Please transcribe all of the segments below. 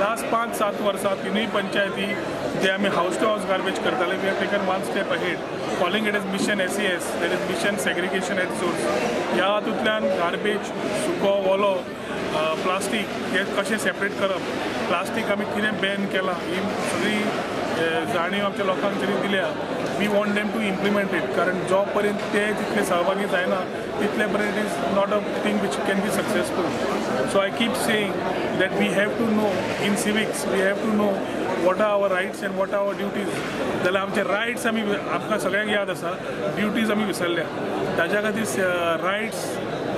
Last 5-7 वर्सां तिनूय पंचायती जे आमी हाऊस टू हाऊस गार्बेज करताले we have taken one step ahead calling it as mission SES that is mission segregation at source. ह्या हातूंतल्यान गार्बेज सुको ओलो प्लास्टीक हे कशें सेपरेट करप. प्लास्टीक आमी कितें बॅन केलां ही सगळी जाणीव आमच्या लोकांक तरी दिल्या. We want them to implement it कारण जो पर्यंत ते तितले सहभागी जायना तितले पर्यंत it is not a thing which can be successful. So I keep saying that we have to know in civics we have to know what are our rights and what are our duties. जाल्यार आमचे rights आमी आमकां सगळ्यांक याद आसा duties आमी विसरल्या. ताच्या खातीर रायट्स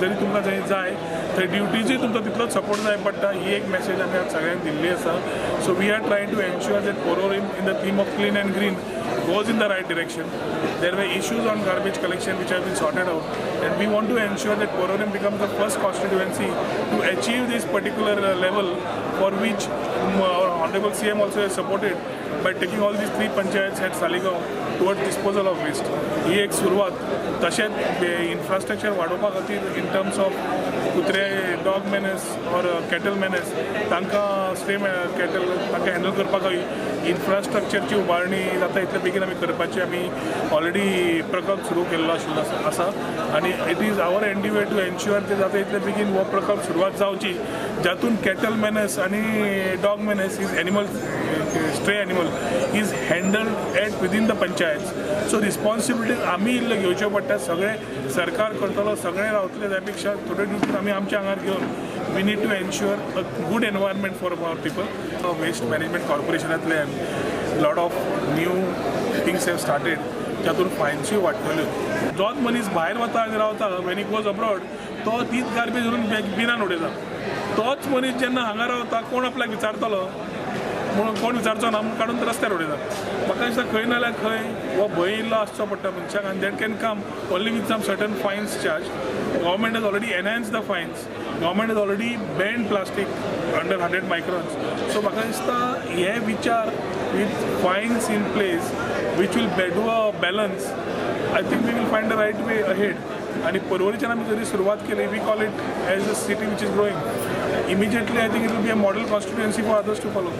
जरी तुमकां थंय जाय थंय ड्युटीजूय तुमकां तितलोच सपोर्ट जाय पडटा. ही एक मॅसेज आमी आज सगळ्यांक दिल्ली आसा. So we are trying to ensure that Porvorim in the theme of clean and green goes in the right direction. There were issues on garbage collection which have been sorted out, and we want to ensure that Porvorim becomes the first constituency to achieve this particular level, for which our Honorable CM also has supported by taking all these 3 panchayats at Saligaon towards disposal of waste. ही एक सुरवात. तशेंच infrastructure वाडोवपा खातीर in terms of कुत्रे dog menace और cattle menace तांकां stay cattle तांकां handle करपाक इन्फ्रास्ट्रक्चरची उबारणी जाता इतले बेगीन आमी करपाची आमी ऑलरेडी प्रकल्प सुरू केल्लो आशिल्लो आसा आनी it is our endeavour to ensure ते जाता इतले बेगीन हो प्रकल्प सुरवात जावची जातून कॅटल मेनेस आनी dog menace is animal stray animal is handled at within the panchayat. So responsibilities आमी इल्ले घेवच्यो पडटा. सगळे सरकार करतलो सगळे रावतले त्या पेक्षा थोड्यो ड्युटीज आमी आमच्या आंगार घेवन we need to ensure a good environment for our people. Waste management कॉर्पोरेशनांतल्यान lot of new things have started जातून फायन्सूय वाडटल्यो. जोच मनीस भायर वता आनी रावता वेन ही गोज अब्रॉड तो तीच गार्बेज व्हरून बिनान उडयता. तोच मनीस जेन्ना हांगा रावता कोण आपल्याक विचारतलो म्हणून कोण विचारचो ना म्हणून काडून रस्त्यार उडयता. म्हाका दिसता खंय ना जाल्यार खंय हो भंय इल्लो आसचो पडटा मनशाक आनी that can come only with some certain fines charge. Government has already enhance the fines. Government has already banned plastic under 100 microns. So म्हाका दिसता हे विचार with fines in place which will do a balance I think we will find the right way ahead. आणि पर्वरीच्यान आमी जरी सुरवात केली we call it as a city which is growing. Immediately I think it will B a model constituency for others to follow.